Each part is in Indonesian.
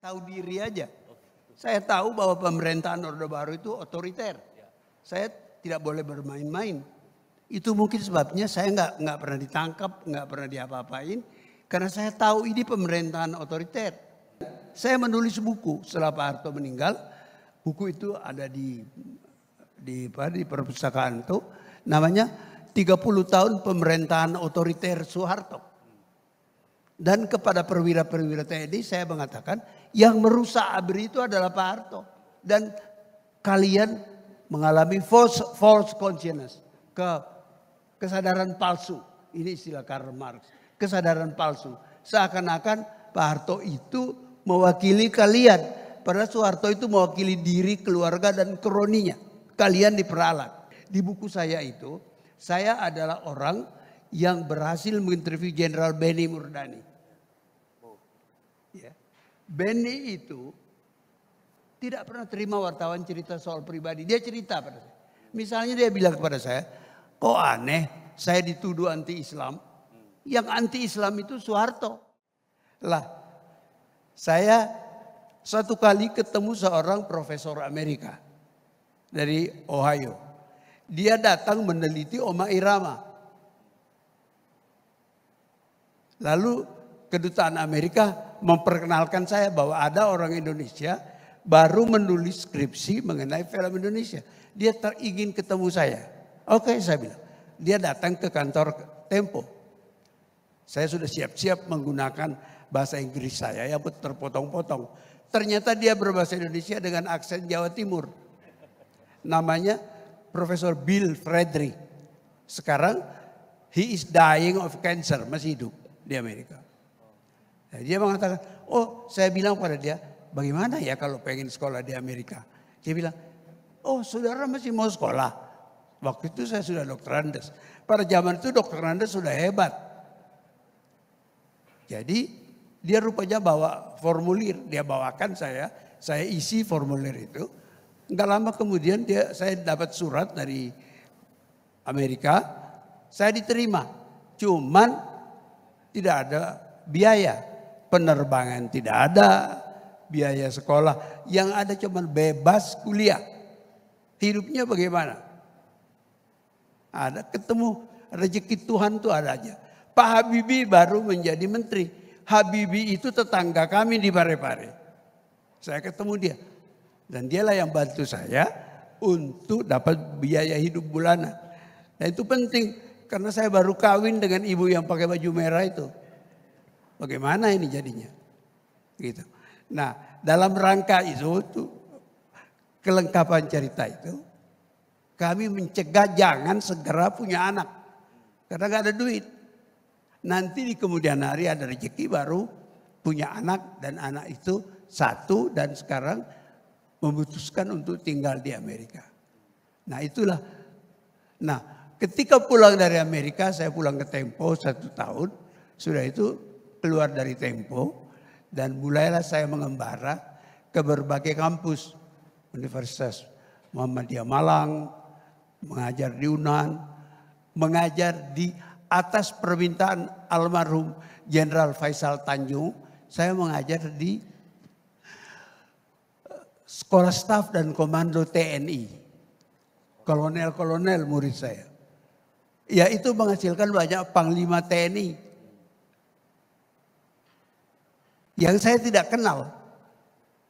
Tahu diri aja. Saya tahu bahwa pemerintahan Orde Baru itu otoriter. Saya tidak boleh bermain-main. Itu mungkin sebabnya saya nggak pernah ditangkap, nggak pernah diapa-apain. Karena saya tahu ini pemerintahan otoriter. Saya menulis buku setelah Pak Harto meninggal. Buku itu ada di perpustakaan itu. Namanya 30 tahun pemerintahan otoriter Soeharto. Dan kepada perwira-perwira TNI saya mengatakan yang merusak ABRI itu adalah Pak Harto. Dan kalian mengalami false consciousness. Kesadaran palsu. Ini istilah Karl Marx. Kesadaran palsu. Seakan-akan Pak Harto itu mewakili kalian. Padahal Soeharto itu mewakili diri, keluarga dan kroninya. Kalian diperalat. Di buku saya itu, saya adalah orang yang berhasil menginterview Jenderal Benny Murdani. Ya. Benny itu tidak pernah terima wartawan cerita soal pribadi. Dia cerita pada saya. Misalnya dia bilang kepada saya, kok aneh saya dituduh anti-Islam. Yang anti-Islam itu Soeharto. Lah, saya satu kali ketemu seorang profesor Amerika dari Ohio. Dia datang meneliti Oma Irama. Lalu kedutaan Amerika memperkenalkan saya bahwa ada orang Indonesia baru menulis skripsi mengenai film Indonesia. Dia ingin ketemu saya. Oke, saya bilang. Dia datang ke kantor Tempo. Saya sudah siap-siap menggunakan bahasa Inggris saya yang terpotong-potong. Ternyata dia berbahasa Indonesia dengan aksen Jawa Timur. Namanya Profesor Bill Frederick. Sekarang he is dying of cancer, masih hidup di Amerika. Nah, dia mengatakan, oh saya bilang pada dia, bagaimana ya kalau pengen sekolah di Amerika? Dia bilang, oh saudara masih mau sekolah. Waktu itu saya sudah dokterandes. Pada zaman itu dokterandes sudah hebat. Jadi dia rupanya bawa formulir, dia bawakan saya isi formulir itu. Enggak lama kemudian saya dapat surat dari Amerika, saya diterima. Cuman tidak ada biaya. Penerbangan tidak ada, biaya sekolah. Yang ada cuma bebas kuliah. Hidupnya bagaimana? Ada ketemu rezeki Tuhan tuh ada aja. Pak Habibie baru menjadi menteri. Habibie itu tetangga kami di Parepare. Saya ketemu dia. Dan dialah yang bantu saya untuk dapat biaya hidup bulanan. Nah itu penting. Karena saya baru kawin dengan ibu yang pakai baju merah itu. Bagaimana ini jadinya? Gitu. Nah, dalam rangka itu kelengkapan cerita itu kami mencegah jangan segera punya anak. Karena gak ada duit. Nanti di kemudian hari ada rezeki baru punya anak dan anak itu satu dan sekarang memutuskan untuk tinggal di Amerika. Nah, itulah. Nah, ketika pulang dari Amerika saya pulang ke Tempo 1 tahun. Sudah itu keluar dari Tempo dan mulailah saya mengembara ke berbagai kampus. Universitas Muhammadiyah Malang, mengajar di UNAN, mengajar di atas permintaan almarhum Jenderal Faisal Tanjung. Saya mengajar di Sekolah Staf dan Komando TNI. Kolonel-kolonel murid saya. Ya itu menghasilkan banyak panglima TNI. Yang saya tidak kenal.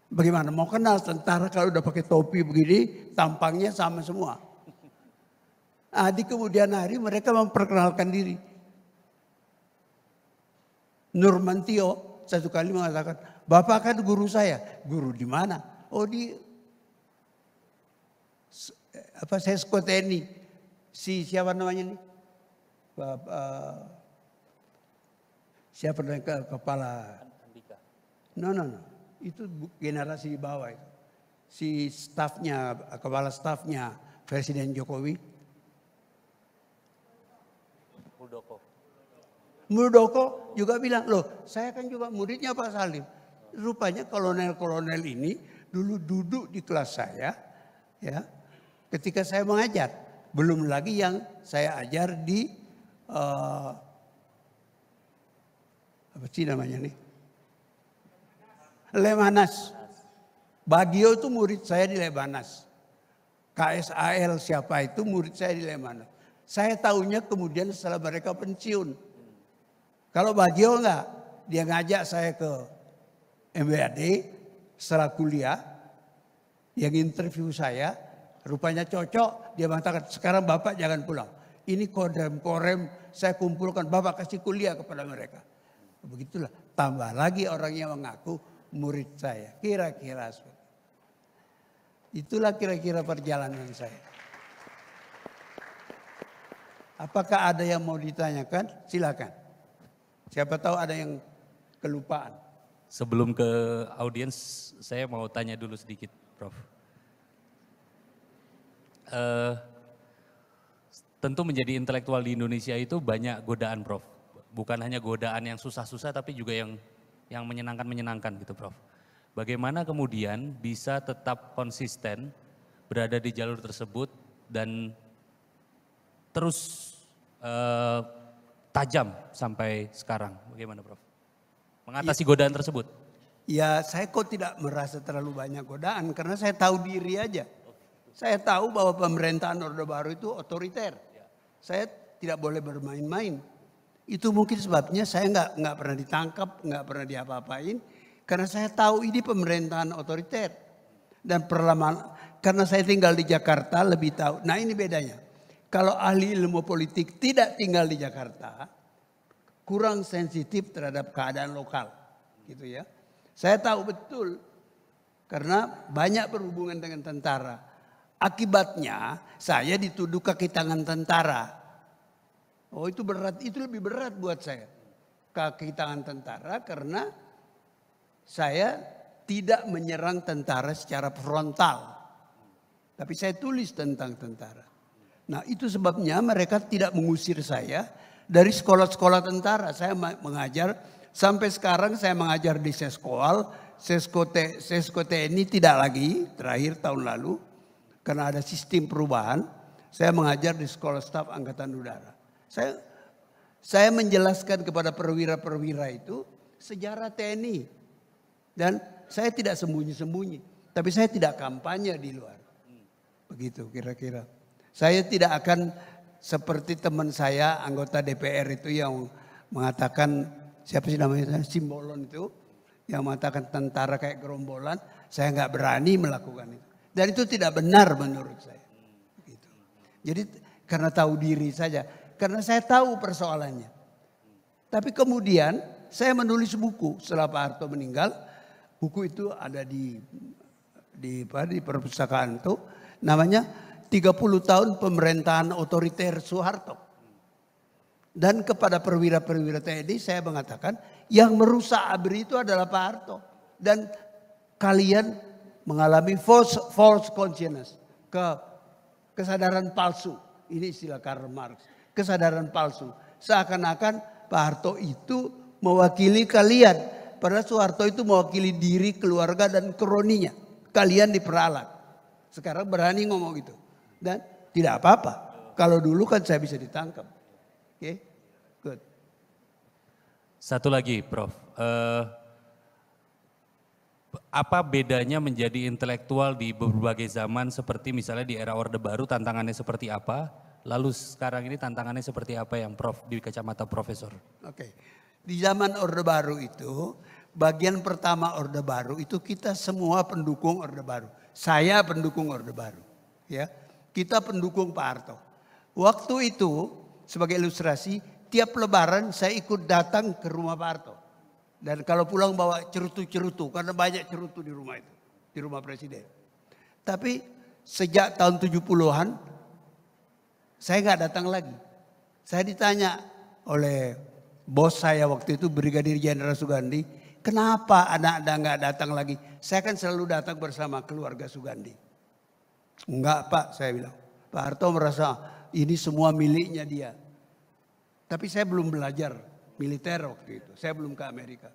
Bagaimana mau kenal tentara kalau udah pakai topi begini, tampangnya sama semua. Nah, di kemudian hari mereka memperkenalkan diri. Nurmantio satu kali mengatakan, Bapak kan guru saya. Guru di mana? Oh di Sesko TNI. Siapa namanya nih? Siapa namanya kepala? No. Itu generasi di bawah itu. Si stafnya, kepala stafnya Presiden Jokowi. Muldoko juga bilang, loh saya kan juga muridnya Pak Salim. Rupanya kolonel-kolonel ini dulu duduk di kelas saya. Ya, ketika saya mengajar. Belum lagi yang saya ajar di, apa sih namanya nih? Lemhanas. Bagio itu murid saya di Lemhanas. KSAL siapa itu murid saya di Lemhanas. Saya tahunya kemudian setelah mereka pensiun. Kalau Bagio enggak, dia ngajak saya ke MBAD setelah kuliah. Yang interview saya, rupanya cocok. Dia mengatakan, sekarang Bapak jangan pulang. Ini korem saya kumpulkan, Bapak kasih kuliah kepada mereka. Begitulah, tambah lagi orang yang mengaku murid saya. Kira-kira seperti itulah kira-kira perjalanan saya. Apakah ada yang mau ditanyakan? Silakan. Siapa tahu ada yang kelupaan. Sebelum ke audiens, saya mau tanya dulu sedikit, Prof. Tentu menjadi intelektual di Indonesia itu banyak godaan, Prof. Bukan hanya godaan yang susah-susah, tapi juga yang menyenangkan-menyenangkan gitu, Prof. Bagaimana kemudian bisa tetap konsisten berada di jalur tersebut dan terus tajam sampai sekarang? Bagaimana, Prof? Mengatasi godaan tersebut? Ya, saya kok tidak merasa terlalu banyak godaan karena saya tahu diri aja. Saya tahu bahwa pemerintahan Orde Baru itu otoriter. Saya tidak boleh bermain-main. Itu mungkin sebabnya saya nggak pernah ditangkap, nggak pernah diapa-apain. Karena saya tahu ini pemerintahan otoriter. Dan karena saya tinggal di Jakarta lebih tahu. Nah ini bedanya. Kalau ahli ilmu politik tidak tinggal di Jakarta, kurang sensitif terhadap keadaan lokal. Gitu ya. Saya tahu betul. Karena banyak berhubungan dengan tentara. Akibatnya saya dituduh kaki tangan tentara. Oh itu berat, itu lebih berat buat saya. Kaki tangan tentara karena saya tidak menyerang tentara secara frontal. Tapi saya tulis tentang tentara. Nah itu sebabnya mereka tidak mengusir saya dari sekolah-sekolah tentara. Saya mengajar, sampai sekarang saya mengajar di Seskoal. Sesko TNI tidak lagi, terakhir tahun lalu. Karena ada sistem perubahan, saya mengajar di Sekolah Staf Angkatan Udara. Saya menjelaskan kepada perwira-perwira itu sejarah TNI. Dan saya tidak sembunyi-sembunyi. Tapi saya tidak kampanye di luar. Begitu kira-kira. Saya tidak akan seperti teman saya anggota DPR itu yang mengatakan, siapa sih namanya, Simbolon itu. Yang mengatakan tentara kayak gerombolan. Saya nggak berani melakukan itu. Dan itu tidak benar menurut saya. Gitu. Jadi karena tahu diri saja. Karena saya tahu persoalannya. Tapi kemudian saya menulis buku setelah Pak Harto meninggal. Buku itu ada di perpustakaan itu. Namanya 30 tahun pemerintahan otoriter Soeharto. Dan kepada perwira-perwira TNI saya mengatakan yang merusak ABRI itu adalah Pak Harto. Dan kalian mengalami false consciousness, kesadaran palsu. Ini istilah Karl Marx, kesadaran palsu. Seakan-akan Pak Harto itu mewakili kalian. Padahal Soeharto itu mewakili diri, keluarga dan kroninya. Kalian diperalat. Sekarang berani ngomong gitu. Dan tidak apa-apa. Kalau dulu kan saya bisa ditangkap. Oke, good. Satu lagi, Prof. Apa bedanya menjadi intelektual di berbagai zaman seperti misalnya di era Orde Baru tantangannya seperti apa? Lalu sekarang ini tantangannya seperti apa yang Prof di kacamata Profesor? Oke. Di zaman Orde Baru itu, bagian pertama Orde Baru itu kita semua pendukung Orde Baru. Saya pendukung Orde Baru. Ya, kita pendukung Pak Harto. Waktu itu sebagai ilustrasi, tiap lebaran saya ikut datang ke rumah Pak Harto. Dan kalau pulang bawa cerutu-cerutu, karena banyak cerutu di rumah itu. Di rumah presiden. Tapi sejak tahun 70-an, saya nggak datang lagi. Saya ditanya oleh bos saya waktu itu, Brigadir Jenderal Sugandi, kenapa anak-anak nggak datang lagi? Saya kan selalu datang bersama keluarga Sugandi. Enggak Pak, saya bilang. Pak Harto merasa ini semua miliknya dia. Tapi saya belum belajar militer waktu itu. Saya belum ke Amerika.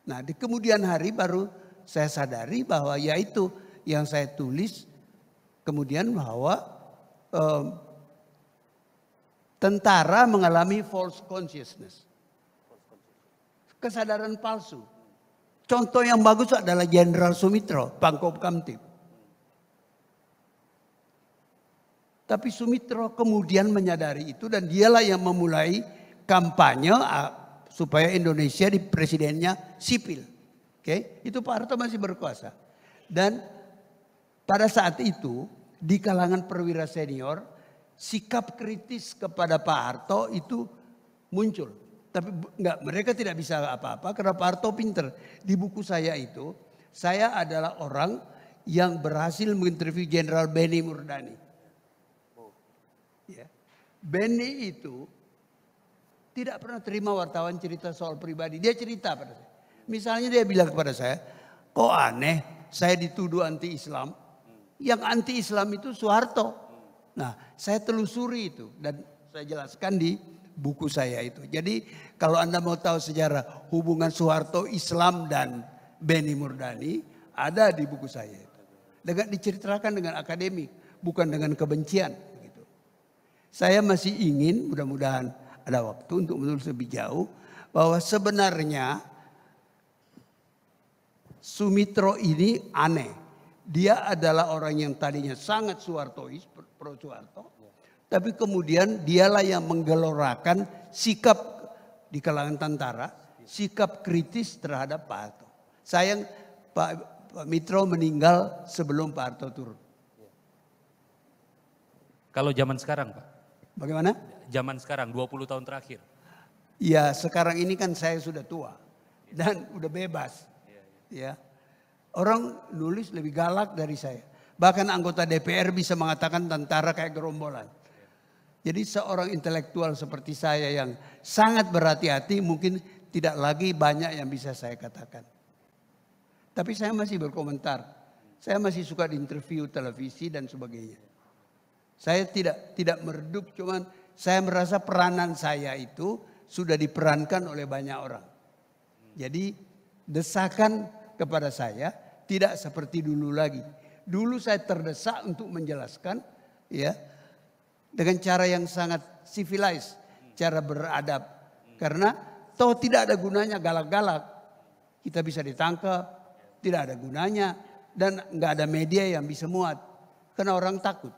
Nah di kemudian hari baru saya sadari bahwa ya itu yang saya tulis. Kemudian bahwa tentara mengalami false consciousness. Kesadaran palsu. Contoh yang bagus adalah Jenderal Sumitro, Pangkop Kamtib. Tapi Sumitro kemudian menyadari itu dan dialah yang memulai kampanye supaya Indonesia di presidennya sipil. Oke, itu Pak Harto masih berkuasa. Dan pada saat itu di kalangan perwira senior sikap kritis kepada Pak Harto itu muncul. Tapi enggak, mereka tidak bisa apa-apa karena Pak Harto pinter. Di buku saya itu, saya adalah orang yang berhasil menginterview Jenderal Benny Murdani. Ya. Benny itu tidak pernah terima wartawan cerita soal pribadi. Dia cerita pada saya. Misalnya dia bilang kepada saya, kok aneh saya dituduh anti-Islam. Yang anti-Islam itu Soeharto. Nah, saya telusuri itu dan saya jelaskan di buku saya itu. Jadi kalau Anda mau tahu sejarah hubungan Soeharto, Islam dan Benny Murdani ada di buku saya itu. Dengan diceritakan dengan akademik, bukan dengan kebencian. Gitu. Saya masih ingin, mudah-mudahan ada waktu untuk menulis lebih jauh, bahwa sebenarnya Sumitro ini aneh. Dia adalah orang yang tadinya sangat Soehartois, pro Soeharto. Tapi kemudian dialah yang menggelorakan sikap di kalangan tentara, sikap kritis terhadap Pak Harto. Sayang Pak Mitro meninggal sebelum Pak Harto turun. Kalau zaman sekarang Pak? Bagaimana? Zaman sekarang 20 tahun terakhir. Ya sekarang ini kan saya sudah tua dan udah bebas. Ya, orang nulis lebih galak dari saya. Bahkan anggota DPR bisa mengatakan tentara kayak gerombolan. Jadi seorang intelektual seperti saya yang sangat berhati-hati mungkin tidak lagi banyak yang bisa saya katakan. Tapi saya masih berkomentar. Saya masih suka diinterview televisi dan sebagainya. Saya tidak meredup, cuman saya merasa peranan saya itu sudah diperankan oleh banyak orang. Jadi desakan kepada saya tidak seperti dulu lagi. Dulu saya terdesak untuk menjelaskan ya dengan cara yang sangat civilized, cara beradab. Karena toh tidak ada gunanya galak-galak. Kita bisa ditangkap, tidak ada gunanya dan nggak ada media yang bisa muat karena orang takut.